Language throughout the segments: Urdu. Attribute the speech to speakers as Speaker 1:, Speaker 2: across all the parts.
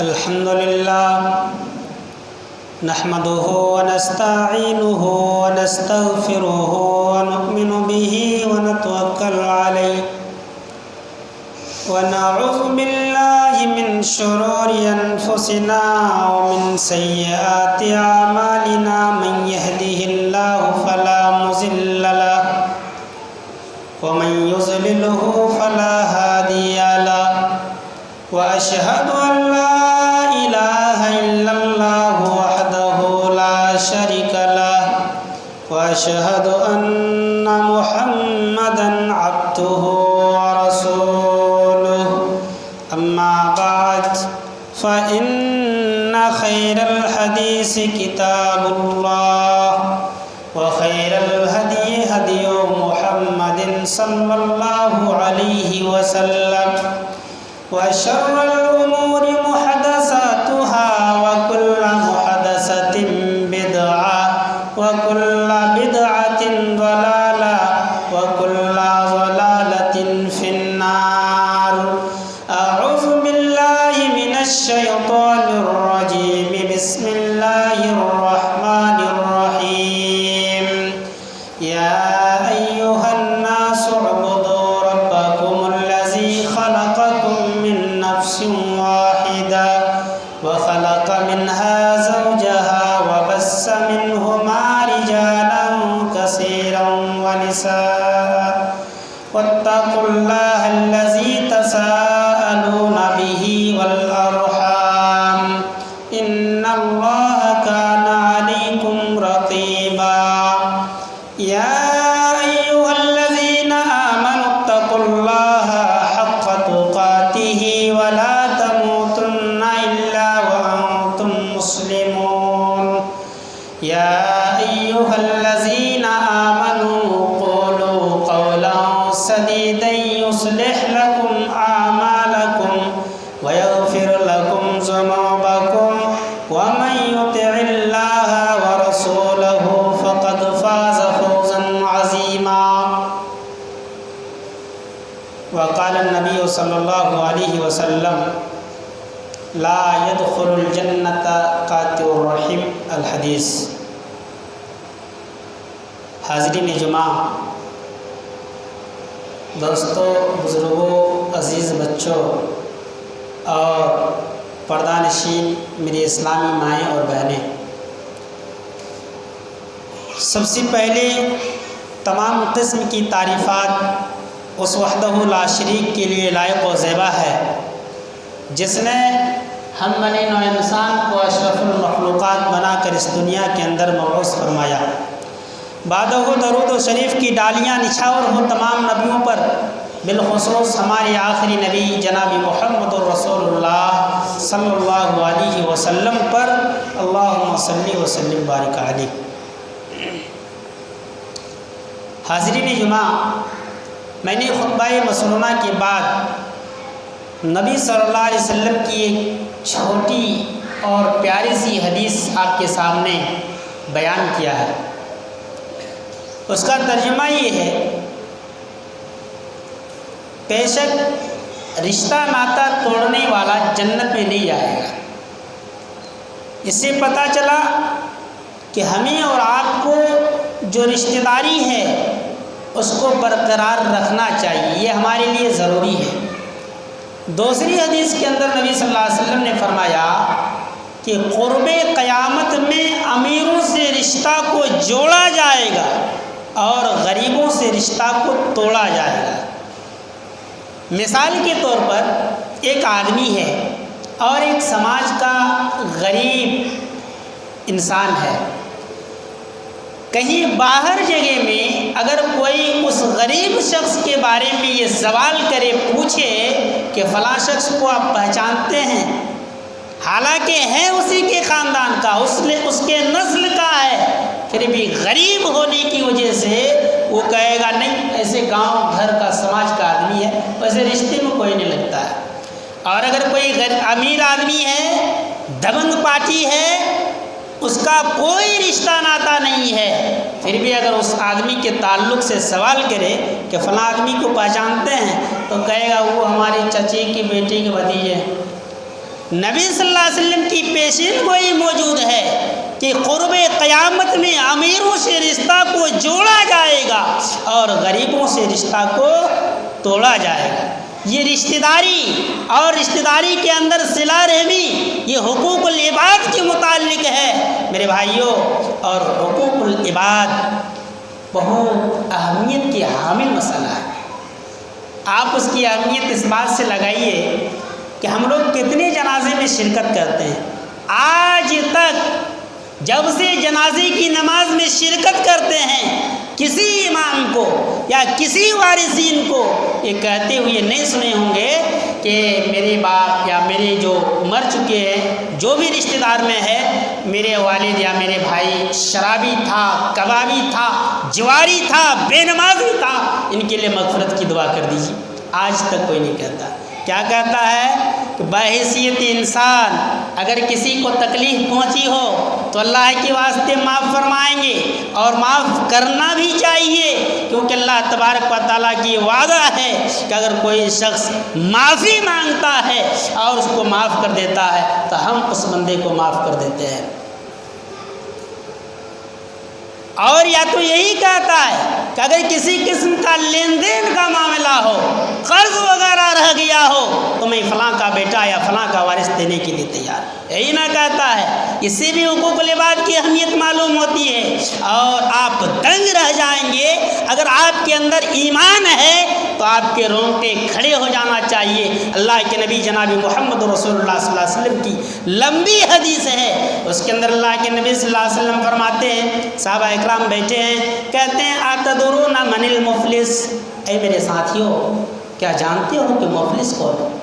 Speaker 1: الحمد لله نحمده ونستعينه ونستغفره ونؤمن به ونتوكل عليه ونعوذ بالله من شرور أنفسنا ومن سيئات أعمالنا من يهده الله فلا مضل له ومن يضلله فلا هادي له وأشهد أن لا إله إلا الله وحده لا شريك له وأشهد أن محمدا عبده ورسوله أما بعد فإن خير الحديث كتاب الله وخير الهدي هدي محمد صلى الله عليه وسلم وشر الأمور محدثاتها وكل محدثة بدعة وكل بدعة ضلالة وكل ضلالة في النار. أعوذ بالله من الشيطان الرجيم. بسم الله الرحمن الرحيم. يا أيها الناس اعبدوا ربكم الذي خلقكم من نفس واحدة وخلق منها زوجها وبث منهما رجالا كثيرا ونساء واتقوا الله الذي تساءلون به والأرحام إن الله كان عليكم رقيبا. يا أيها الذين آمنوا اتقوا الله حق تقاته ولا تموتن إلا وأنتم مسلمون. يا أيها الذين آمنوا قولوا قولا سديدا يصلح لكم أعمالكم ويغفر لكم ذنوبكم ومن يطع الله ورسوله فقد فاز فوزا عظيما. وقال النبي صلى الله عليه وسلم لا يدخل الجنة قاطع الرحم. الحدیث. حاضرین جمعہ، دوستوں، بزرگوں، عزیز بچوں اور پردہ نشین میری اسلامی مائیں اور بہنیں، سب سے پہلے تمام قسم کی تعریفات اس وحدہ لا شریک کے لیے لائق و زیبا ہے جس نے ہم بنی نوع انسان کو اشرف المخلوقات بنا کر اس دنیا کے اندر مبعوث فرمایا. بعدہ درود و شریف کی ڈالیاں نچھاور ہو تمام نبیوں پر، بالخصوص ہمارے آخری نبی جناب محمد الرسول اللہ صلی اللہ علیہ وسلم پر. اللہم صلی وسلم بارک علیہ. حاضرین جمعہ، میں نے خطبہ مسنونہ کے بعد نبی صلی اللہ علیہ وسلم کی ایک چھوٹی اور پیاری سی حدیث آپ کے سامنے بیان کیا ہے. اس کا ترجمہ یہ ہے: بے شک رشتہ ناتا توڑنے والا جنت میں نہیں جائے گا. اس سے پتہ چلا کہ ہمیں اور آپ کو جو رشتہ داری ہے اس کو برقرار رکھنا چاہیے، یہ ہمارے لیے ضروری ہے. دوسری حدیث کے اندر نبی صلی اللہ علیہ وسلم نے فرمایا کہ قرب قیامت میں امیروں سے رشتہ کو جوڑا جائے گا اور غریبوں سے رشتہ کو توڑا جائے گا. مثال کے طور پر ایک آدمی ہے اور ایک سماج کا غریب انسان ہے. کہیں باہر جگہ میں اگر کوئی اس غریب شخص کے بارے میں یہ سوال کرے، پوچھے کہ فلاں شخص کو آپ پہچانتے ہیں، حالانکہ ہے اسی کے خاندان کا، اس کے نسل کا ہے، پھر بھی غریب ہونے کی وجہ سے وہ کہے گا نہیں، ایسے گاؤں گھر کا سماج کا آدمی ہے، ویسے رشتے میں کوئی نہیں لگتا ہے. اور اگر کوئی امیر آدمی ہے، دبنگ پارٹی ہے، اس کا کوئی رشتہ ناتا نہیں ہے، پھر بھی اگر اس آدمی کے تعلق سے سوال کرے کہ فلاں آدمی کو پہچانتے ہیں تو کہے گا وہ ہماری چچی کی بیٹی کے بھتیجے ہیں. نبی صلی اللہ علیہ وسلم کی پیشین گوئی موجود ہے کہ قرب قیامت میں امیروں سے رشتہ کو جوڑا جائے گا اور غریبوں سے رشتہ کو توڑا جائے گا۔ یہ رشتہ داری اور رشتہ داری کے اندر صلہ رحمی یہ حقوق العباد کے متعلق ہے میرے بھائیوں، اور حقوق العباد بہت اہمیت کی حامل مسئلہ ہے۔ آپ اس کی اہمیت اس بات سے لگائیے کہ ہم لوگ کتنے جنازے میں شرکت کرتے ہیں۔ آج تک جب سے جنازے کی نماز میں شرکت کرتے ہیں کسی امام کو یا کسی وارثین کو یہ کہتے ہوئے نہیں سنے ہوں گے کہ میرے باپ یا میرے جو مر چکے ہیں جو بھی رشتہ دار میں ہے، میرے والد یا میرے بھائی شرابی تھا، کبابی تھا، جواری تھا، بے نمازی تھا، ان کے لیے مغفرت کی دعا کر دیجیے۔ آج تک کوئی نہیں کہتا۔ کیا کہتا ہے کہ بحیثیت انسان اگر کسی کو تکلیف پہنچی ہو تو اللہ کے واسطے معاف فرمائیں گے، اور معاف کرنا بھی چاہیے، کیونکہ اللہ تبارک و تعالیٰ کی وعدہ ہے کہ اگر کوئی شخص معافی مانگتا ہے اور اس کو معاف کر دیتا ہے تو ہم اس بندے کو معاف کر دیتے ہیں۔ اور یا تو یہی کہتا ہے کہ اگر کسی قسم کا لین دین کا معاملہ ہو، قرض وغیرہ رہ گیا ہو تو میں فلاں کا بیٹا یا فلاں کا وارث دینے کے لیے تیار، یہی نہ کہتا ہے۔ اس سے بھی حقوق العباد کی اہمیت معلوم ہوتی ہے، اور آپ دنگ رہ جائیں گے۔ اگر آپ کے اندر ایمان ہے تو آپ کے رونگٹے کھڑے ہو جانا چاہیے۔ اللہ کے نبی جناب محمد رسول اللہ صلی اللہ علیہ وسلم کی لمبی حدیث ہے، اس کے اندر اللہ کے نبی صلی اللہ علیہ وسلم فرماتے ہیں، صحابہ اکرام بیٹھے ہیں، کہتے ہیں اتدرون من المفلس، اے میرے ساتھیوں کیا جانتے ہو کہ مفلس کون ہے؟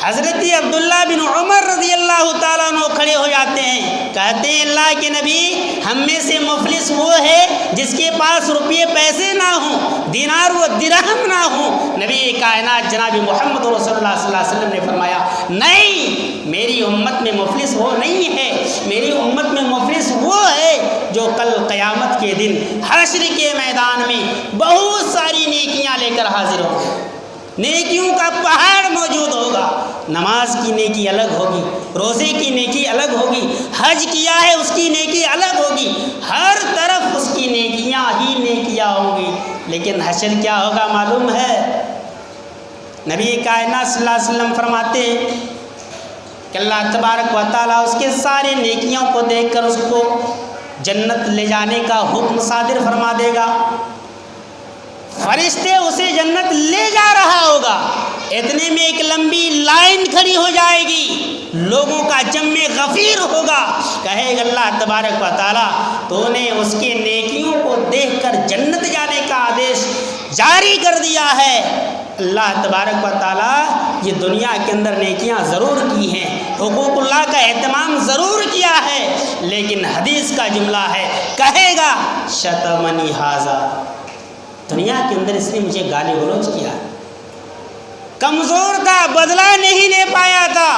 Speaker 1: حضرت عبداللہ بن عمر رضی اللہ تعالیٰ عنہ کھڑے ہو جاتے ہیں، کہتے ہیں اللہ کے نبی ہم میں سے مفلس وہ ہے جس کے پاس روپیے پیسے نہ ہوں، دینار و درہم نہ ہوں۔ نبی کائنات جناب محمد رسول اللہ صلی اللہ علیہ وسلم نے فرمایا نہیں، میری امت میں مفلس وہ نہیں ہے، میری امت میں مفلس وہ ہے جو کل قیامت کے دن حشر کے میدان میں بہت ساری نیکیاں لے کر حاضر ہوگا، نیکیوں کا پہاڑ موجود ہوگا۔ نماز کی نیکی الگ ہوگی، روزے کی نیکی الگ ہوگی، حج کیا ہے اس کی نیکی الگ ہوگی، ہر طرف اس کی نیکیاں ہی نیکیاں ہوں گی، لیکن حشر کیا ہوگا معلوم ہے؟ نبی کائنات صلی اللہ علیہ وسلم فرماتے ہیں کہ اللہ تبارک و تعالیٰ اس کے سارے نیکیوں کو دیکھ کر اس کو جنت لے جانے کا حکم صادر فرما دے گا، فرشتے اسے جنت لے جا رہا ہوگا، اتنے میں ایک لمبی لائن کھڑی ہو جائے گی، لوگوں کا جم غفیر ہوگا، کہے گا اللہ تبارک و تعالیٰ تو نے اس کے نیکیوں کو دیکھ کر جنت جانے کا آدیش جاری کر دیا ہے۔ اللہ تبارک و تعالیٰ یہ دنیا کے اندر نیکیاں ضرور کی ہیں، حقوق اللہ کا اہتمام ضرور کیا ہے، لیکن حدیث کا جملہ ہے، کہے گا شتمنی ھذا، دنیا کے اندر اس نے مجھے گالی گلوچ کیا، کمزور تھا، بدلہ نہیں لے پایا تھا۔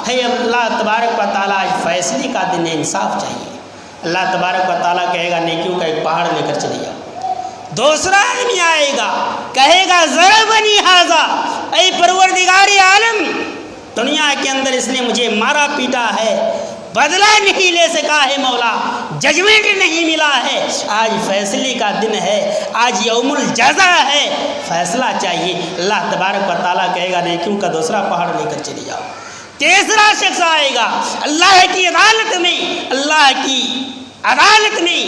Speaker 1: ہے اللہ تبارک و تعالیٰ آج فیصلے کا دن ہے، انصاف چاہیے۔ اللہ تبارک و تعالیٰ کہے گا نیکیوں کا ایک پہاڑ لے کر چلے جاؤ۔ دوسرا آدمی آئے گا، کہے گا ضربنی ھذا، اے پروردگار عالم دنیا کے اندر اس نے مجھے مارا پیٹا ہے، بدلہ نہیں لے سکا ہے مولا، ججمنٹ نہیں ملا ہے، آج فیصلے کا دن ہے، آج یوم الجزا ہے، فیصلہ چاہیے۔ اللہ تبارک و تعالیٰ کہے گا نیکیوں کا دوسرا پہاڑ لے کر چلے جاؤ۔ تیسرا شخص آئے گا اللہ کی عدالت میں، اللہ کی عدالت میں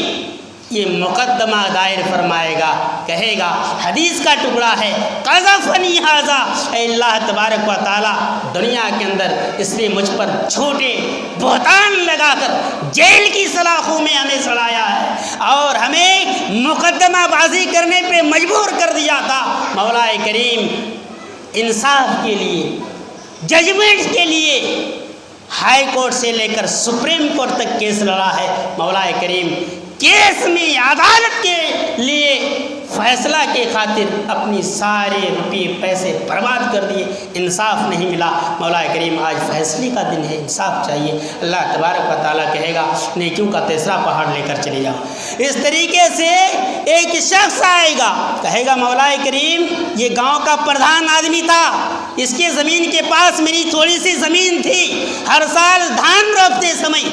Speaker 1: یہ مقدمہ دائر فرمائے گا، کہے گا حدیث کا ٹکڑا ہے قذفنی ھذا، اے اللہ تبارک و تعالیٰ دنیا کے اندر اس نے مجھ پر جھوٹے بہتان لگا کر جیل کی سلاخوں میں ہمیں سڑایا ہے اور ہمیں مقدمہ بازی کرنے پہ مجبور کر دیا تھا۔ مولا کریم انصاف کے لیے، ججمنٹ کے لیے ہائی کورٹ سے لے کر سپریم کورٹ تک کیس لڑا ہے۔ مولا کریم کیس میں عدالت کے لیے فیصلہ کے خاطر اپنی سارے روپیے پیسے برباد کر دیے، انصاف نہیں ملا۔ مولا کریم آج فیصلے کا دن ہے، انصاف چاہیے۔ اللہ تبارک و تعالیٰ کہے گا نیکیوں کا تیسرا پہاڑ لے کر چلے جاؤ۔ اس طریقے سے ایک شخص آئے گا، کہے گا مولا کریم یہ گاؤں کا پردھان آدمی تھا، اس کے زمین کے پاس میری تھوڑی سی زمین تھی، ہر سال دھان روپتے سمے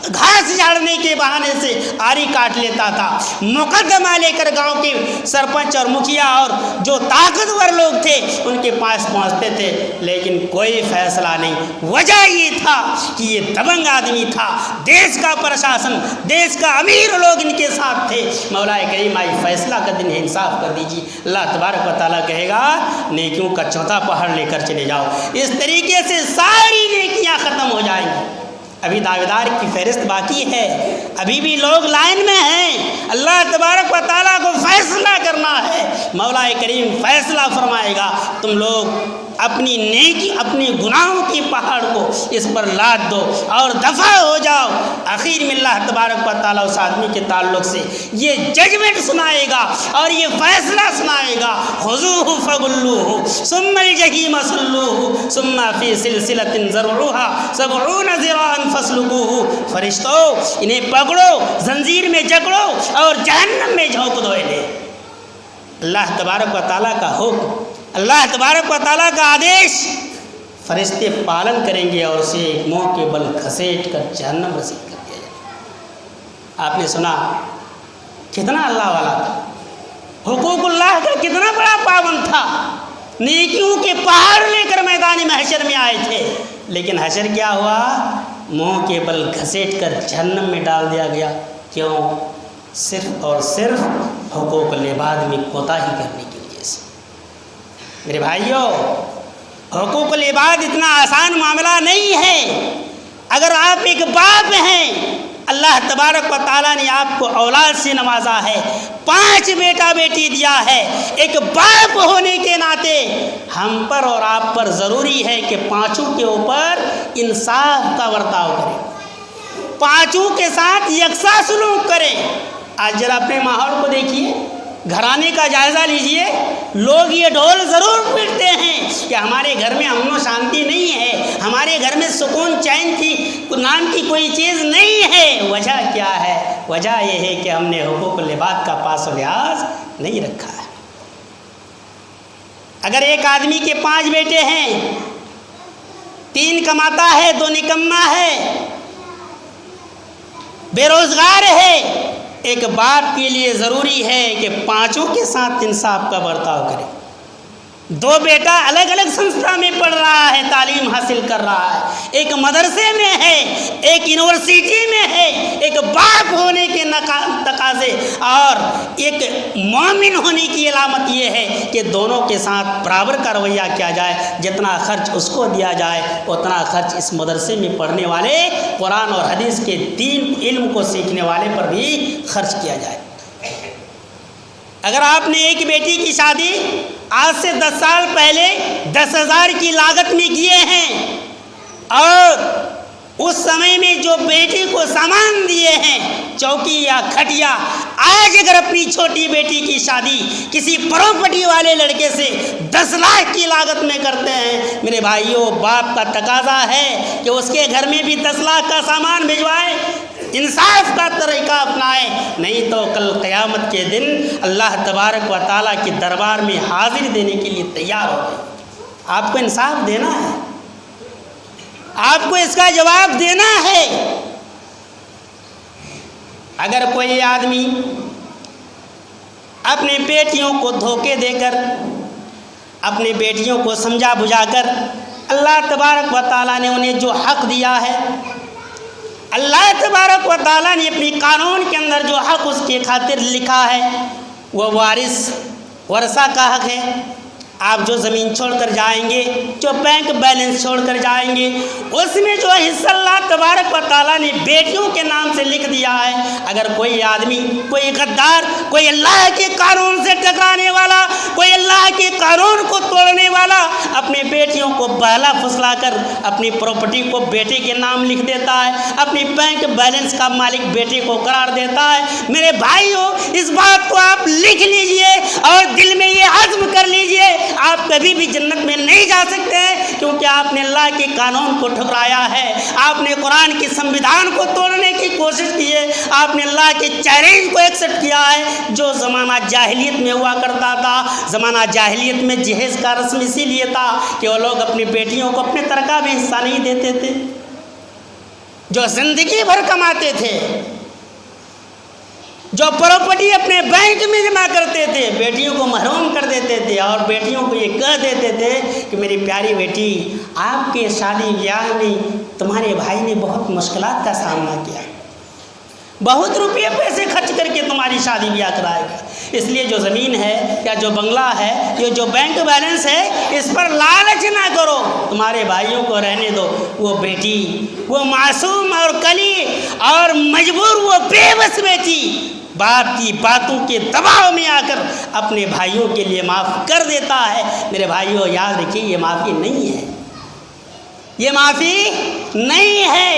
Speaker 1: گھاس جھاڑنے کے بہانے سے آری کاٹ لیتا تھا، مقدمہ لے کر گاؤں کے سرپنچ اور مکھیا اور جو طاقتور لوگ تھے ان کے پاس پہنچتے تھے، لیکن کوئی فیصلہ نہیں۔ وجہ یہ تھا کہ یہ دبنگ آدمی تھا، دیش کا پرشاسن، دیش کا امیر لوگ ان کے ساتھ تھے۔ مولا کریم آج فیصلہ کا دن ہے، انصاف کر دیجیے۔ اللہ تبارک و تعالیٰ کہے گا نیکیوں کا چوتھا پہاڑ لے کر چلے جاؤ۔ اس طریقے سے ساری نیکیاں ختم ہو جائیں گی۔ ابھی دعویدار کی فہرست باقی ہے، ابھی بھی لوگ لائن میں ہیں، اللہ تبارک و تعالیٰ کو فیصلہ کرنا ہے۔ مولا کریم فیصلہ فرمائے گا، تم لوگ اپنی نیکی، اپنے گناہوں کی پہاڑ کو اس پر لاد دو اور دفع ہو جاؤ۔ آخر میں اللہ تبارک و تعالیٰ اس آدمی کے تعلق سے یہ ججمنٹ سنائے گا اور یہ فیصلہ سنائے گا، خذوہ فغلوہ ثم الجحیم صلوہ ثم فی سلسلۃ ذرعها 70 ذراعا فاسلکوہ۔ فرشتوں انہیں پکڑو، زنجیر میں جکڑو اور جہنم میں جھونک دو انہیں۔ اللہ تبارک و تعالیٰ کا حکم، اللہ تبارک و تعالیٰ کا آدیش، فرشتے پالن کریں گے اور اسے منہ کے بل گھسیٹ کر جہنم رسید کر دیا جائے۔ آپ نے سنا کتنا اللہ والا تھا، حقوق اللہ کا کتنا بڑا پابند تھا، نیکیوں کے پہاڑ لے کر میدان محشر میں آئے تھے، لیکن حشر کیا ہوا؟ منہ کے بل گھسیٹ کر جہنم میں ڈال دیا گیا۔ کیوں؟ صرف اور صرف حقوق العباد میں کوتاہی کرنے کی وجہ سے۔ میرے بھائیوں، حقوق العباد اتنا آسان معاملہ نہیں ہے۔ اگر آپ ایک باپ ہیں، اللہ تبارک و تعالیٰ نے آپ کو اولاد سے نوازا ہے، 5 بیٹا بیٹی دیا ہے، ایک باپ ہونے کے ناطے ہم پر اور آپ پر ضروری ہے کہ 5 کے اوپر انصاف کا برتاؤ کریں، 5 کے ساتھ یکساں سلوک کریں۔ آج ذرا اپنے ماحول کو دیکھیے، گھرانے کا جائزہ لیجئے، لوگ یہ ڈھول ضرور پیٹتے ہیں کہ ہمارے گھر میں امن و شانتی نہیں ہے، ہمارے گھر میں سکون چین کی نام کی کوئی چیز نہیں ہے۔ وجہ کیا ہے؟ وجہ یہ ہے کہ ہم نے حقوق العباد کا پاس و لحاظ نہیں رکھا ہے۔ اگر ایک آدمی کے 5 بیٹے ہیں، 3 کماتا ہے، 2 نکما ہے، بے روزگار ہے، ایک باپ کے لیے ضروری ہے کہ 5 کے ساتھ انصاف کا برتاؤ کرے۔ 2 بیٹا الگ الگ سنستھا میں پڑھ رہا ہے، تعلیم حاصل کر رہا ہے، ایک مدرسے میں ہے، ایک یونیورسٹی میں ہے، ایک باپ ہونے کے تقاضے اور ایک مومن ہونے کی علامت یہ ہے کہ دونوں کے ساتھ برابر کا رویہ کیا جائے، جتنا خرچ اس کو دیا جائے اتنا خرچ اس مدرسے میں پڑھنے والے، قرآن اور حدیث کے دین علم کو سیکھنے والے پر بھی خرچ کیا جائے۔ اگر آپ نے ایک بیٹی کی شادی آج سے 10 سال پہلے 10,000 کی لاگت میں کیے ہیں اور اس سمے میں جو بیٹی کو سامان دیے ہیں، چوکی یا کھٹیا، آج اگر اپنی چھوٹی بیٹی کی شادی کسی پراپرٹی والے لڑکے سے 10 لاکھ کی لاگت میں کرتے ہیں، میرے بھائیوں، باپ کا تقاضا ہے کہ اس کے گھر میں بھی 10 لاکھ کا سامان بھجوائے، انصاف کا طریقہ اپنائیں، نہیں تو کل قیامت کے دن اللہ تبارک و تعالیٰ کے دربار میں حاضر دینے کے لیے تیار ہو جائیں۔ آپ کو انصاف دینا ہے، آپ کو اس کا جواب دینا ہے۔ اگر کوئی آدمی اپنے بیٹیوں کو دھوکے دے کر، اپنے بیٹیوں کو سمجھا بجھا کر، اللہ تبارک و تعالیٰ نے انہیں جو حق دیا ہے، اللہ تبارک و تعالیٰ نے اپنی قانون کے اندر جو حق اس کے خاطر لکھا ہے، وہ ورثہ کا حق ہے۔ آپ جو زمین چھوڑ کر جائیں گے، جو بینک بیلنس چھوڑ کر جائیں گے، اس میں جو حصہ اللہ تبارک و تعالیٰ نے بیٹیوں کے نام سے لکھ دیا ہے، اگر کوئی آدمی، کوئی غدار، کوئی اللہ کے قانون سے ٹکرانے والا، کوئی اللہ کے قانون کو توڑنے والا اپنی بیٹیوں کو بہلا پھسلا کر اپنی پراپرٹی کو بیٹے کے نام لکھ دیتا ہے، اپنی بینک بیلنس کا مالک بیٹے کو قرار دیتا ہے۔ میرے بھائیوں، اس بات کو آپ لکھ لیجئے اور دل میں یہ عزم کر لیجئے، آپ کبھی بھی جنت میں نہیں جا سکتے ہیں، کیونکہ آپ نے اللہ کے قانون کو ٹھکرایا ہے، آپ نے قرآن کے سنویدھان کو توڑنے کی کوشش کی ہے، آپ نے اللہ کے چیلنج کو ایکسیپٹ کیا ہے۔ جو زمانہ جاہلیت میں ہوا کرتا تھا، زمانہ جاہلیت میں جہیز کا رسم اسی لیے تھا کہ وہ لوگ اپنی بیٹیوں کو اپنے ترکہ میں حصہ نہیں دیتے تھے، جو زندگی بھر کماتے تھے، جو پراپرٹی اپنے بینک میں جمع کرتے تھے، بیٹیوں کو محروم کر دیتے تھے اور بیٹیوں کو یہ کہہ دیتے تھے کہ میری پیاری بیٹی، آپ کے شادی بیاہ میں تمہارے بھائی نے بہت مشکلات کا سامنا کیا، بہت روپیے پیسے خرچ کر کے تمہاری شادی بیاہ کرائے گا، اس لیے جو زمین ہے یا جو بنگلہ ہے، یہ جو بینک بیلنس ہے، اس پر لالچ نہ کرو، تمہارے بھائیوں کو رہنے دو۔ وہ بیٹی، وہ معصوم اور کلی اور مجبور، وہ بے بس بیٹی باپ کی باتوں کے دباؤ میں آ کر اپنے بھائیوں کے لیے معاف کر دیتا ہے۔ میرے بھائیوں، یاد رکھیے، یہ معافی نہیں ہے، یہ معافی نہیں ہے۔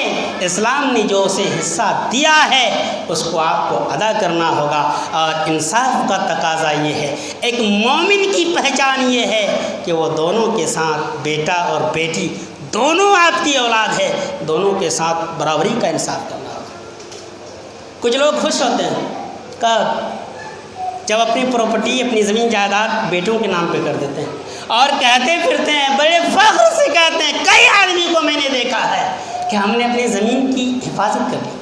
Speaker 1: اسلام نے جو اسے حصہ دیا ہے اس کو آپ کو ادا کرنا ہوگا، اور انصاف کا تقاضا یہ ہے، ایک مومن کی پہچان یہ ہے کہ وہ دونوں کے ساتھ، بیٹا اور بیٹی دونوں آپ کی اولاد ہے، دونوں کے ساتھ برابری کا انصاف کرنا ہوگا۔ کچھ لوگ خوش ہوتے ہیں جب اپنی پراپرٹی، اپنی زمین جائیداد بیٹوں کے نام پہ کر دیتے ہیں اور کہتے پھرتے ہیں، بڑے فخر سے کہتے ہیں، کئی آدمی کو میں نے دیکھا ہے کہ ہم نے اپنی زمین کی حفاظت کر لی،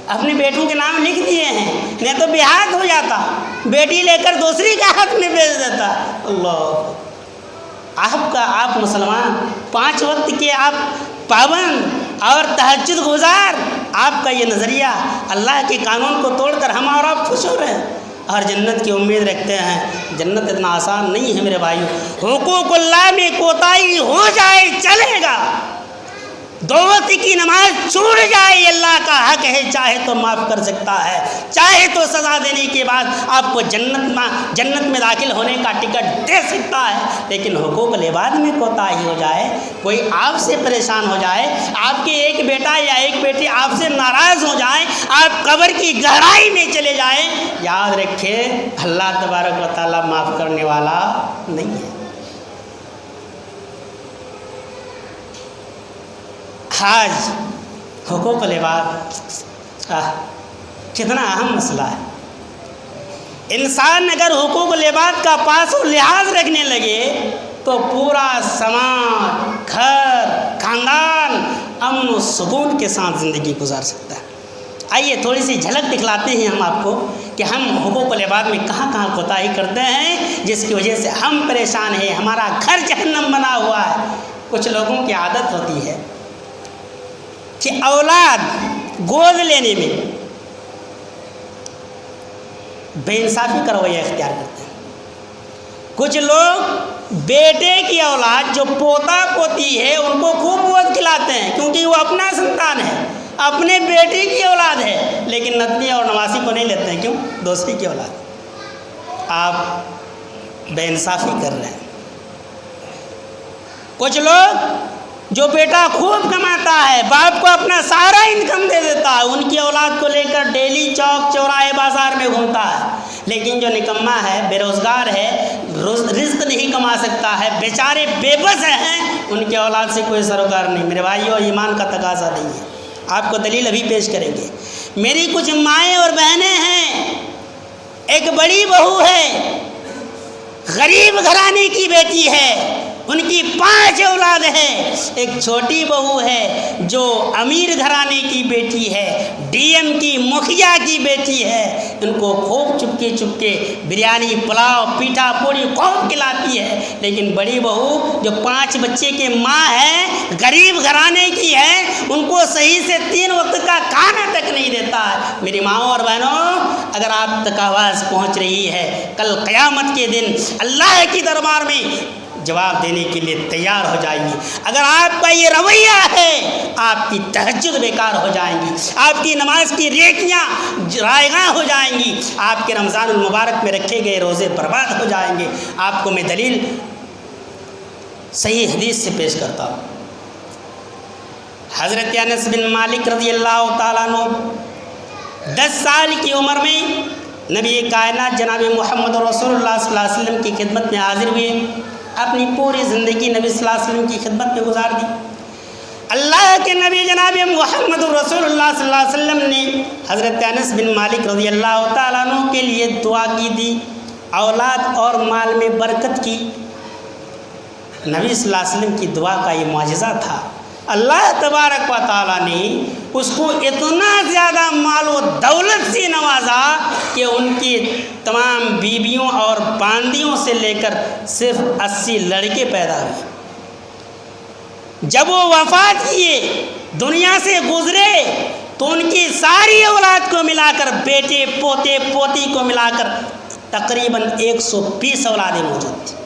Speaker 1: اپنے بیٹوں کے نام لکھ دیے ہیں، نہیں تو بے ہاتھ ہو جاتا، بیٹی لے کر دوسری کے ہاتھ میں بیچ دیتا۔ اللہ، آپ مسلمان، 5 وقت کے آپ پابند اور تہجد گزار، آپ کا یہ نظریہ اللہ کے قانون کو توڑ کر ہم اور آپ خوش ہو رہے ہیں اور جنت کی امید رکھتے ہیں۔ جنت اتنا آسان نہیں ہے میرے بھائیوں، حقوق اللہ میں کوتاہی ہو جائے چلے گا، 2 وقت کی نماز چھوٹ جائے، اللہ کا حق ہے، چاہے تو معاف کر سکتا ہے، چاہے تو سزا دینے کے بعد آپ کو جنت میں داخل ہونے کا ٹکٹ دے سکتا ہے، لیکن حقوق العباد میں کوتاہی ہو جائے، کوئی آپ سے پریشان ہو جائے، آپ کے ایک بیٹا یا ایک بیٹی آپ سے ناراض ہو جائے، آپ قبر کی گہرائی میں چلے جائیں، یاد رکھیں اللہ تبارک و تعالیٰ معاف کرنے والا نہیں ہے۔ آج حقوق العباد کتنا اہم مسئلہ ہے۔ انسان اگر حقوق العباد کا پاس و لحاظ رکھنے لگے تو پورا سماج، گھر، خاندان امن و سکون کے ساتھ زندگی گزار سکتا ہے۔ آئیے تھوڑی سی جھلک دکھلاتے ہیں ہم آپ کو کہ ہم حقوق العباد میں کہاں کہاں کوتاہی کرتے ہیں، جس کی وجہ سے ہم پریشان ہیں، ہمارا گھر جہنم بنا ہوا ہے۔ کچھ لوگوں کی عادت ہوتی ہے کہ اولاد گود لینے میں بے انصافی کا رویہ اختیار کرتے ہیں۔ کچھ لوگ بیٹے کی اولاد جو پوتا پوتی ہے ان کو خوب گود کھلاتے ہیں، کیونکہ وہ اپنا سنتان ہے، اپنے بیٹے کی اولاد ہے، لیکن نتنی اور نواسی کو نہیں لیتے ہیں، کیوں؟ دوسری کی اولاد۔ آپ بے انصافی کر رہے ہیں۔ کچھ لوگ جو بیٹا خوب کماتا ہے، باپ کو اپنا سارا انکم دے دیتا ہے، ان کی اولاد کو لے کر ڈیلی چوک چوراہے بازار میں گھومتا ہے، لیکن جو نکما ہے، بے روزگار ہے، رزق نہیں کما سکتا ہے، بیچارے بے بس ہیں، ان کی اولاد سے کوئی سروکار نہیں۔ میرے بھائیوں، ایمان کا تقاضا نہیں ہے، آپ کو دلیل ابھی پیش کریں گے۔ میری کچھ مائیں اور بہنیں ہیں، ایک بڑی بہو ہے، غریب گھرانے کی بیٹی ہے، ان کی 5 اولاد ہیں، ایک چھوٹی بہو ہے جو امیر گھرانے کی بیٹی ہے، ڈی ایم کی مکھیا کی بیٹی ہے، ان کو خوب چپکے بریانی، پلاؤ، پیٹھا پوری خوب کھلاتی ہے، لیکن بڑی بہو جو 5 بچے کے ماں ہے، غریب گھرانے کی ہے، ان کو صحیح سے 3 وقت کا کھانا تک نہیں دیتا ہے۔ میری ماؤں اور بہنوں، اگر آپ تک آواز پہنچ رہی ہے، کل قیامت کے دن اللہ کے دربار میں جواب دینے کے لیے تیار ہو جائیں گی۔ اگر آپ کا یہ رویہ ہے، آپ کی تہجد بیکار ہو جائیں گی، آپ کی نماز کی ریکیاں رائگاں ہو جائیں گی، آپ کے رمضان المبارک میں رکھے گئے روزے برباد ہو جائیں گے۔ آپ کو میں دلیل صحیح حدیث سے پیش کرتا ہوں۔ حضرت انس بن مالک رضی اللہ تعالیٰ عنہ 10 سال کی عمر میں نبی کائنات جناب محمد رسول اللہ صلی اللہ علیہ وسلم کی خدمت میں حاضر ہوئے، اپنی پوری زندگی نبی صلی اللہ علیہ وسلم کی خدمت میں گزار دی۔ اللہ کے نبی جناب محمد رسول اللہ صلی اللہ علیہ وسلم نے حضرت انس بن مالک رضی اللہ تعالیٰ عنہ کے لیے دعا کی تھی، اولاد اور مال میں برکت کی۔ نبی صلی اللہ علیہ وسلم کی دعا کا یہ معجزہ تھا، اللہ تبارک و تعالیٰ نے اس کو اتنا زیادہ مال و دولت سے نوازا کہ ان کی تمام بیویوں اور باندیوں سے لے کر صرف 80 لڑکے پیدا ہوئے۔ جب وہ وفات کیے، دنیا سے گزرے، تو ان کی ساری اولاد کو ملا کر، بیٹے پوتے پوتی کو ملا کر تقریباً 120 اولادیں موجود تھیں۔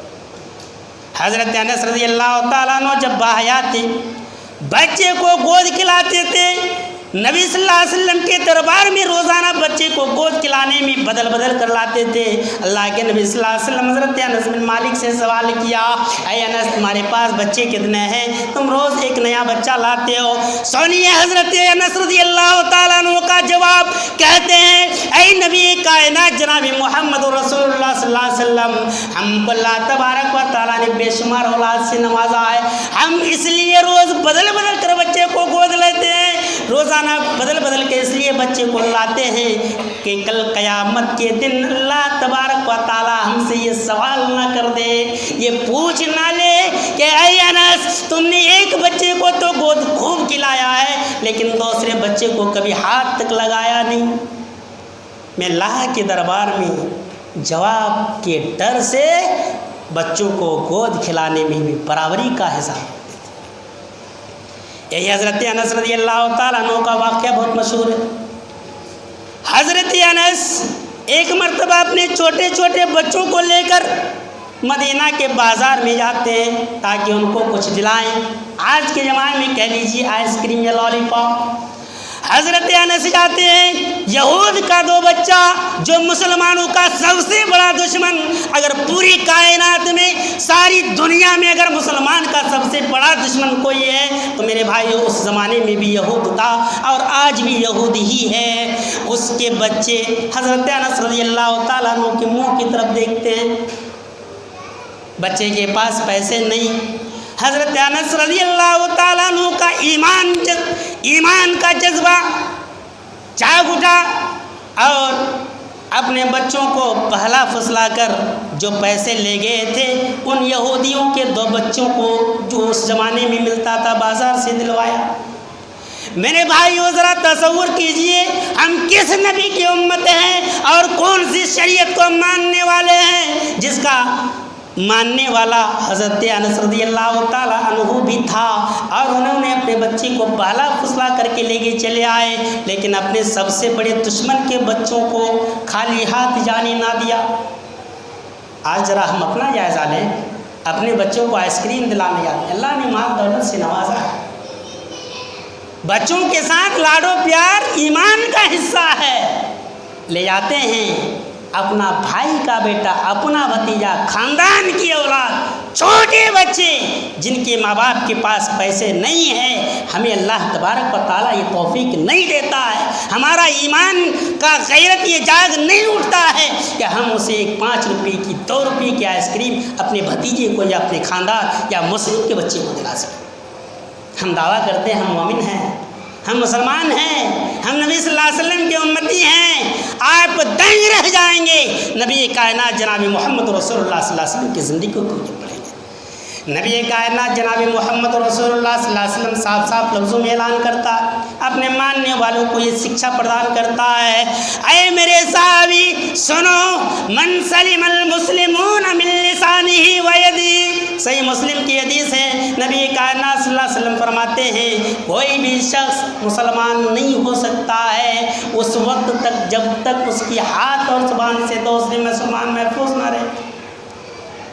Speaker 1: حضرت انس رضی اللہ تعالیٰ عنہ جب باحیات تھے، بچے کو گود کھلاتے تھے، نبی صلی اللہ علیہ وسلم کے دربار میں روزانہ بچے کو گود کھلانے میں بدل بدل کر لاتے تھے۔ اللہ کے نبی صلی اللہ علیہ وسلم حضرت انس بن مالک سے سوال کیا، اے انس تمہارے پاس بچے کتنے ہیں؟ تم روز ایک نیا بچہ لاتے ہو۔ سنیے حضرت انس رضی اللہ تعالیٰ عنہ کا جواب، کہتے ہیں اے نبی کائنات جناب محمد رسول اللہ صلی اللہ علیہ وسلم، ہم کو اللہ تبارک و تعالیٰ نے بے شمار اولاد سے نوازا ہے، ہم اس لیے روز بدل بدل کر بچے کو گود لیتے ہیں، روزانہ بدل بدل کے اس لیے بچے کو لاتے ہیں کہ کل قیامت کے دن اللہ تبارک و تعالیٰ ہم سے یہ سوال نہ کر دے، یہ پوچھ نہ لے کہ اے انس تم نے ایک بچے کو تو گود خوب کھلایا ہے لیکن دوسرے بچے کو کبھی ہاتھ تک لگایا نہیں۔ میں اللہ کے دربار میں جواب کے ڈر سے بچوں کو گود کھلانے میں بھی برابری کا حساب۔ یہی حضرت انس رضی اللہ تعالیٰ عنہ کا واقعہ بہت مشہور ہے۔ حضرت انس ایک مرتبہ اپنے چھوٹے چھوٹے بچوں کو لے کر مدینہ کے بازار میں جاتے ہیں تاکہ ان کو کچھ دلائیں، آج کے زمانے میں کہہ لیجیے آئس کریم یا لالی پاپ۔ حضرت انس جاتے ہیں، یہود کا 2 بچہ جو مسلمانوں کا سب سے بڑا دشمن، اگر پوری کائنات میں ساری دنیا میں اگر مسلمان کا سب سے بڑا دشمن کوئی ہے تو میرے بھائیو اس زمانے میں بھی یہود تھا اور آج بھی یہود ہی ہے۔ اس کے بچے حضرت انس رضی اللہ تعالیٰ عنہ کے منہ کی طرف دیکھتے ہیں، بچے کے پاس پیسے نہیں۔ حضرت انس رضی اللہ تعالیٰ عنہ کا ایمان کا جذبہ جاگ اٹھا اور اپنے بچوں کو پہلا پھسلا کر جو پیسے لے گئے تھے ان یہودیوں کے 2 بچوں کو جو اس زمانے میں ملتا تھا بازار سے دلوایا۔ میرے بھائیو ذرا تصور کیجئے ہم کس نبی کی امت ہیں اور کون سی شریعت کو ماننے والے ہیں جس کا ماننے والا حضرت انس رضی اللہ تعالیٰ عنہ بھی تھا، اور انہوں نے اپنے بچے کو پہلا پھسلا کر کے لے کے چلے آئے لیکن اپنے سب سے بڑے دشمن کے بچوں کو خالی ہاتھ جانے نہ دیا۔ آج ذرا ہم اپنا جائزہ لیں، اپنے بچوں کو آئس کریم دلانے جاتے ہیں، اللہ نے مال دولت سے نوازا ہے، بچوں کے ساتھ لاڈو پیار ایمان کا حصہ ہے، لے جاتے ہیں اپنا بھائی کا بیٹا، اپنا بھتیجا، خاندان کی اولاد، چھوٹے بچے جن کے ماں باپ کے پاس پیسے نہیں ہیں، ہمیں اللہ تبارک و تعالیٰ یہ توفیق نہیں دیتا ہے، ہمارا ایمان کا غیرت یہ جاگ نہیں اٹھتا ہے کہ ہم اسے 5 روپے کی 2 روپے کی آئس کریم اپنے بھتیجے کو یا اپنے خاندان یا مسلم کے بچے کو دلا سکیں۔ ہم دعویٰ کرتے ہیں ہم مومن ہیں، ہم مسلمان ہیں، ہم نبی صلی اللہ علیہ وسلم کے امتی ہیں، آپ دنگ رہ جائیں گے نبی کائنات جناب محمد رسول اللہ صلی اللہ علیہ وسلم کی زندگی کو جب پڑھیں گے۔ نبی کائنات جناب محمد رسول اللہ صلی اللہ علیہ وسلم صاف صاف لفظوں میں اعلان کرتا ہے، اپنے ماننے والوں کو یہ شکشا پردان کرتا ہے، اے میرے صحابی سنو، من سلم المسلمون من لسانہ و یدہ، صحیح مسلم کی حدیث ہے، نبی کائنات صلی اللہ علیہ وسلم فرماتے ہیں کوئی بھی شخص مسلمان نہیں ہو سکتا ہے اس وقت تک جب تک اس کی ہاتھ اور زبان سے دوسرے مسلمان محفوظ نہ رہے۔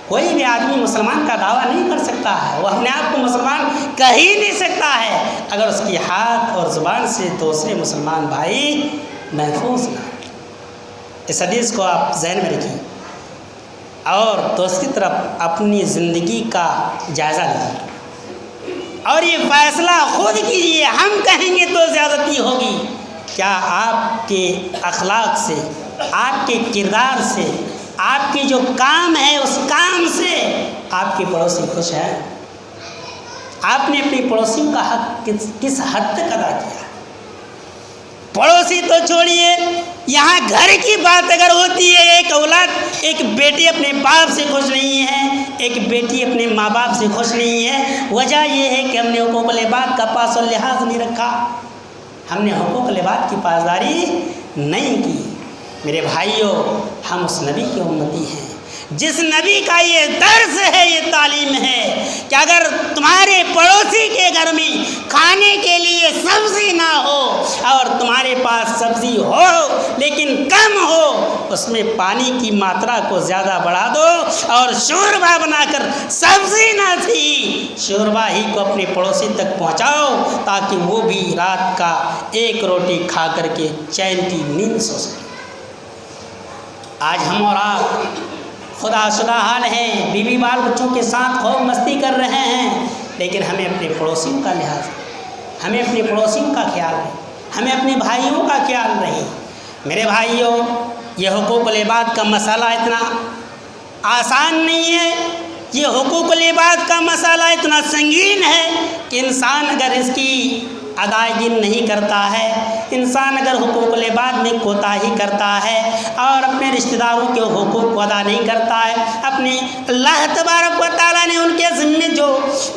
Speaker 1: کوئی بھی آدمی مسلمان کا دعویٰ نہیں کر سکتا ہے، وہ اپنے آپ کو مسلمان کہہ ہی نہیں سکتا ہے اگر اس کی ہاتھ اور زبان سے دوسرے مسلمان بھائی محفوظ نہ۔ اس حدیث کو آپ ذہن میں رکھیں۔ اور دوسری طرف اپنی زندگی کا جائزہ لیجیے اور یہ فیصلہ خود کیجیے. ہم کہیں گے تو زیادتی ہوگی. کیا آپ کے اخلاق سے، آپ کے کردار سے، آپ کی جو کام ہے اس کام سے آپ کے پڑوسی خوش ہیں؟ آپ نے اپنے پڑوسیوں کا حق کس حد تک ادا کیا؟ پڑوسی تو چھوڑیے، یہاں گھر کی بات اگر ہوتی ہے، ایک اولاد، ایک بیٹی اپنے باپ سے خوش نہیں ہے، ایک بیٹی اپنے ماں باپ سے خوش نہیں ہے. وجہ یہ ہے کہ ہم نے حقوق العباد کا پاس و لحاظ نہیں رکھا، ہم نے حقوق العباد کی پاسداری نہیں کی. میرے بھائیوں، ہم اس نبی کے امتی ہیں جس نبی کا یہ درس ہے، یہ تعلیم ہے کہ اگر تمہارے پڑوسی کے گھر میں کھانے کے لیے سبزی نہ ہو اور تمہارے پاس سبزی ہو لیکن کم ہو، اس میں پانی کی ماترا کو زیادہ بڑھا دو اور شوربا بنا کر، سبزی نہ تھی شوربا ہی کو اپنے پڑوسی تک پہنچاؤ تاکہ وہ بھی رات کا ایک روٹی کھا کر کے چین کی نیند سو سکے. آج ہم اور آپ خدا شدہ حال ہیں، بیوی بال بچوں کے ساتھ خوب مستی کر رہے ہیں، لیکن ہمیں اپنے پڑوسیوں کا لحاظ، ہمیں اپنے پڑوسیوں کا خیال رہے، ہمیں اپنے بھائیوں کا خیال رہے. میرے بھائیوں، یہ حقوق العباد کا مسئلہ اتنا آسان نہیں ہے. یہ حقوق العباد کا مسئلہ اتنا سنگین ہے کہ انسان اگر اس کی ادائیگی نہیں کرتا ہے، انسان اگر حقوق العباد میں کوتاہی کرتا ہے اور اپنے رشتہ داروں کے حقوق کو ادا نہیں کرتا ہے، اپنے اللہ تبارک و تعالیٰ نے ان کے ذمے جو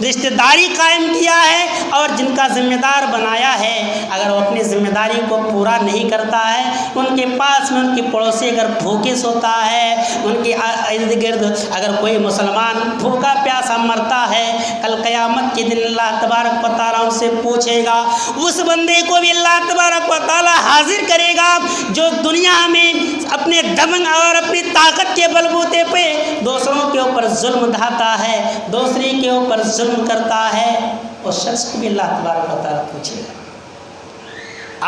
Speaker 1: رشتہ داری قائم کیا ہے اور جن کا ذمہ دار بنایا ہے، اگر وہ اپنی ذمہ داری کو پورا نہیں کرتا ہے، ان کے پاس میں ان کے پڑوسی اگر بھوکے سوتا ہے، ان کے ارد گرد اگر کوئی مسلمان بھوکا پیاسا مرتا ہے، کل قیامت کے دن اللہ تبارک و تعالیٰ ان سے پوچھے گا. اس بندے کو بھی اللہ تبارک و تعالیٰ حاضر کرے گا جو دنیا میں اپنے دمن اور اپنی طاقت کے بلبوتے پہ دوسروں کے اوپر ظلم ڈھاتا ہے، دوسری کے اوپر ظلم کرتا ہے. اس شخص کو بھی اللہ تبارک و تعالیٰ پوچھے گا.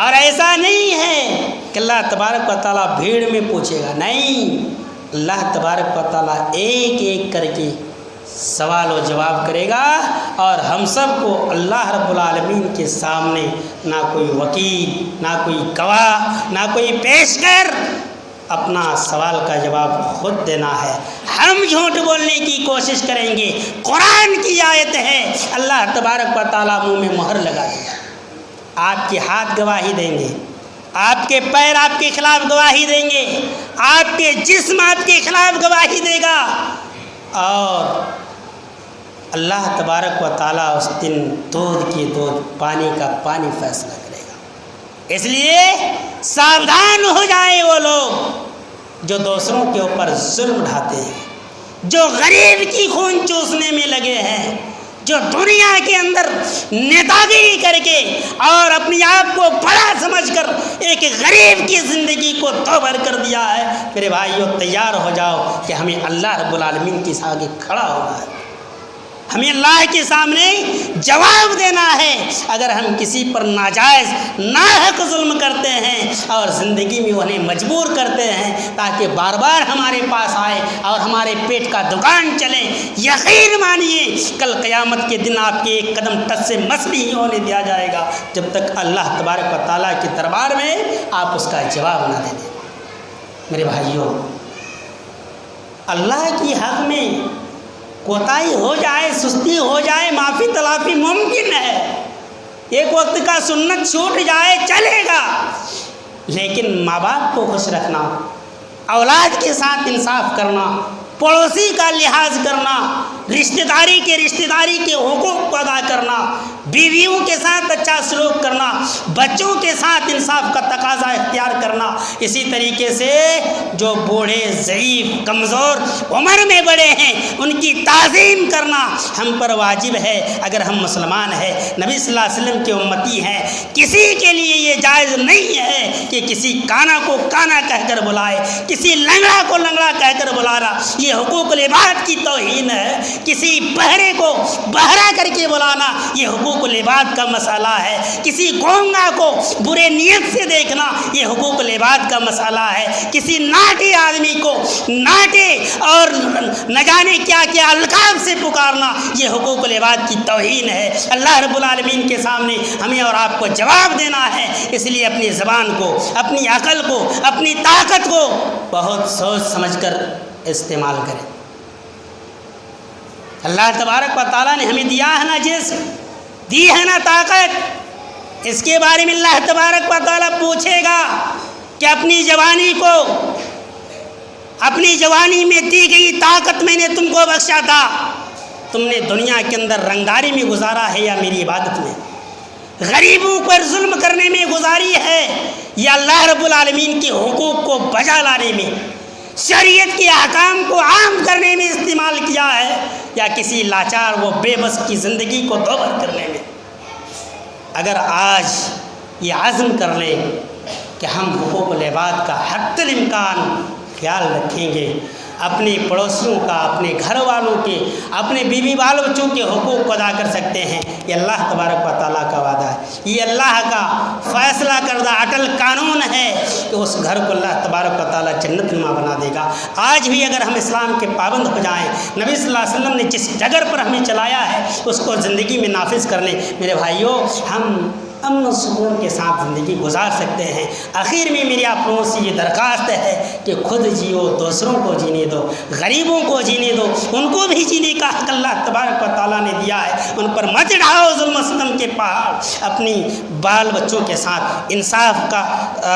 Speaker 1: اور ایسا نہیں ہے کہ اللہ تبارک و تعالیٰ بھیڑ میں پوچھے گا، نہیں، اللہ تبارک و تعالیٰ ایک ایک کر کے سوال و جواب کرے گا اور ہم سب کو اللہ رب العالمین کے سامنے نہ کوئی وکیل، نہ کوئی گواہ، نہ کوئی پیشگر، اپنا سوال کا جواب خود دینا ہے. ہم جھوٹ بولنے کی کوشش کریں گے، قرآن کی آیت ہے، اللہ تبارک و تعالیٰ منہ میں مہر لگا دے گا. آپ کے ہاتھ گواہی دیں گے، آپ کے پیر آپ کے خلاف گواہی دیں گے، آپ کے جسم آپ کے خلاف گواہی دے گا، اور اللہ تبارک و تعالیٰ اس دن دودھ کی دودھ، پانی کا پانی فیصلہ کرے گا. اس لیے ساودھان ہو جائیں وہ لوگ جو دوسروں کے اوپر ظلم ڈھاتے ہیں، جو غریب کی خون چوسنے میں لگے ہیں، جو دنیا کے اندر نیتاگیری کر کے اور اپنے آپ کو بڑا سمجھ کر ایک غریب کی زندگی کو دوبر کر دیا ہے. میرے بھائیوں، تیار ہو جاؤ کہ ہمیں اللہ رب العالمین کے آگے کھڑا ہونا ہے، ہمیں اللہ کے سامنے جواب دینا ہے اگر ہم کسی پر ناجائز ناحق ظلم کرتے ہیں اور زندگی میں انہیں مجبور کرتے ہیں تاکہ بار بار ہمارے پاس آئے اور ہمارے پیٹ کا دکان چلے. یقین مانیے کل قیامت کے دن آپ کے ایک قدم ٹچ سے مس نہیں ہونے دیا جائے گا جب تک اللہ تبارک و تعالیٰ کے دربار میں آپ اس کا جواب نہ دے دیں. میرے بھائیوں، اللہ کی حق میں کوتاہی ہو جائے، سستی ہو جائے، معافی تلافی ممکن ہے، ایک وقت کا سنت چھوٹ جائے چلے گا، لیکن ماں باپ کو خوش رکھنا، اولاد کے ساتھ انصاف کرنا، پڑوسی کا لحاظ کرنا، رشتہ داری کے حقوق کو ادا کرنا، بیویوں کے ساتھ اچھا سلوک کرنا، بچوں کے ساتھ انصاف کا تقاضا اختیار کرنا، اسی طریقے سے جو بوڑھے، ضعیف، کمزور، عمر میں بڑے ہیں ان کی تعظیم کرنا ہم پر واجب ہے. اگر ہم مسلمان ہیں، نبی صلی اللہ علیہ وسلم کے امتی ہیں، کسی کے لیے یہ جائز نہیں ہے کہ کسی کانا کو کانا کہہ کر بلائے، کسی لنگڑا کو لنگڑا کہہ کر بلانا، یہ حقوق العباد کی توہین ہے. کسی بہرے کو بہرا کر کے بلانا یہ حقوق العباد کا مسئلہ ہے. کسی گونگا کو برے نیت سے دیکھنا یہ حقوق العباد کا مسئلہ ہے. کسی ناٹے آدمی کو ناٹے اور نہ جانے کیا کیا القاب سے پکارنا یہ حقوق العباد کی توہین ہے. اللہ رب العالمین کے سامنے ہمیں اور آپ کو جواب دینا ہے. اس لیے اپنی زبان کو، اپنی عقل کو، اپنی طاقت کو بہت سوچ سمجھ کر استعمال کریں. اللہ تبارک و تعالیٰ نے ہمیں دیا ہے نا جسم، دی ہے نا طاقت، اس کے بارے میں اللہ تبارک و تعالیٰ پوچھے گا کہ اپنی جوانی کو، اپنی جوانی میں دی گئی طاقت میں نے تم کو بخشا تھا، تم نے دنیا کے اندر رنگداری میں گزارا ہے یا میری عبادت میں؟ غریبوں پر ظلم کرنے میں گزاری ہے یا اللہ رب العالمین کے حقوق کو بجا لانے میں، شریعت کے احکام کو عام کرنے میں استعمال کیا ہے یا کسی لاچار و بے بس کی زندگی کو دوبر کرنے میں؟ اگر آج یہ عزم کر لیں کہ ہم حقوق العباد کا حتی الامکان خیال رکھیں گے، اپنے پڑوسیوں کا، اپنے گھر والوں کے، اپنے بیوی بال بچوں کے حقوق کو ادا کر سکتے ہیں. یہ اللہ تبارک و تعالیٰ کا وعدہ ہے، یہ اللہ کا فیصلہ کردہ اٹل قانون ہے کہ اس گھر کو اللہ تبارک و تعالیٰ جنت نما بنا دے گا. آج بھی اگر ہم اسلام کے پابند ہو جائیں، نبی صلی اللہ علیہ وسلم نے جس ڈگر پر ہمیں چلایا ہے اس کو زندگی میں نافذ کر لیں، میرے بھائیوں ہم امن و سکون کے ساتھ زندگی گزار سکتے ہیں. آخر میں میری آپ لوگوں سے یہ درخواست ہے کہ خود جیو، دوسروں کو جینے دو، غریبوں کو جینے دو، ان کو بھی جینے کا حق اللہ تبارک و تعالیٰ نے دیا ہے. ان پر مت ڈھاؤ ظلم و ستم کے پہاڑ. اپنی بال بچوں کے ساتھ انصاف کا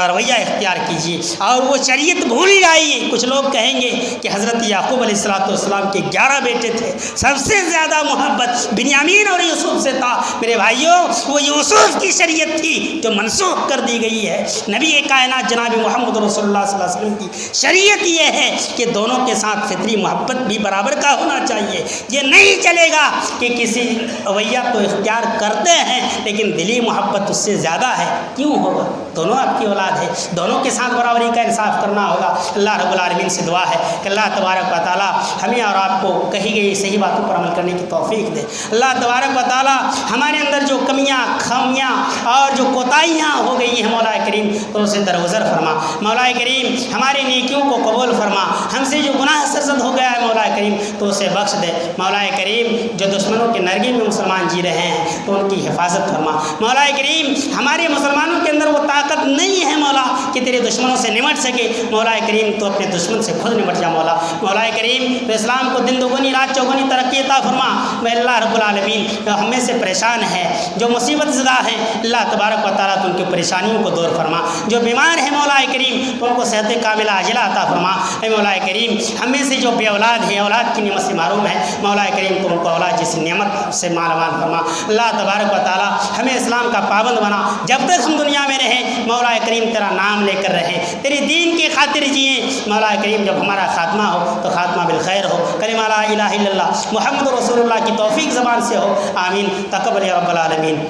Speaker 1: رویہ اختیار کیجیے اور وہ شریعت بھول جائیے. کچھ لوگ کہیں گے کہ حضرت یعقوب علیہ السلام کے 11 بیٹے تھے، سب سے زیادہ محبت بنیامین اور یوسف سے تھا. میرے بھائیوں وہ یوسف کی شریعت تھی جو منسوخ کر دی گئی ہے. نبی کائنات جناب محمد رسول اللہ صلی اللہ علیہ وسلم کی شریعت یہ ہے کہ دونوں کے ساتھ فطری محبت بھی برابر کا ہونا چاہیے. یہ نہیں چلے گا کہ کسی رویہ تو اختیار کرتے ہیں لیکن دلی محبت اس سے زیادہ ہے. کیوں ہوگا؟ دونوں آپ کی اولاد ہے، دونوں کے ساتھ برابری کا انصاف کرنا ہوگا. اللہ رب العالمین سے دعا ہے کہ اللہ تبارک و تعالیٰ ہمیں اور آپ کو کہی گئی صحیح باتوں پر عمل کرنے کی توفیق دے. اللہ تبارک و تعالیٰ ہمارے اندر جو کمیاں، خامیاں اور جو کوتاہیاں ہو گئی ہیں مولا کریم تو اسے درگزر فرما. مولا کریم ہماری نیکیوں کو قبول فرما. ہم سے جو گناہ سرزد ہو گیا ہے مولا کریم تو اسے بخش دے. مولا کریم جو دشمنوں کے نرگے میں مسلمان جی رہے ہیں تو ان کی حفاظت فرما. مولا کریم ہمارے مسلمانوں کے اندر وہ طاقت نہیں ہے مولا کہ تیرے دشمنوں سے نمٹ سکے. مولا کریم تو اپنے دشمن سے خود نمٹ جا مولا. مولا کریم تو اسلام کو دن دوگنی رات چوگنی ترقی عطا فرما. میں اللہ رب العالمین جو ہمیں سے پریشان ہے، جو مصیبت زدہ ہیں، اللہ تبارک و تعالیٰ تو ان کی پریشانیوں کو دور فرما. جو بیمار ہیں مولا کریم تو ان کو صحت کاملہ عاجلہ عطا فرما. اے مولا کریم ہم میں سے جو بے اولاد ہیں، اولاد کی نعمت سے محروم ہے، مولا کریم تو ان کو اولاد جس نعمت سے مال مال فرما. اللہ تبارک و تعالیٰ ہمیں اسلام کا پابند بنا. جب تک ہم دنیا میں رہیں مولا کریم تیرا نام لے کر رہیں، تیری دین کی خاطر جئیں. مولا کریم جب ہمارا خاتمہ ہو تو خاتمہ بالخیر ہو. کلمہ لا الہ الا اللہ محمد رسول اللہ کی توفیق زبان سے ہو. آمین. تقبل یا رب العالمین.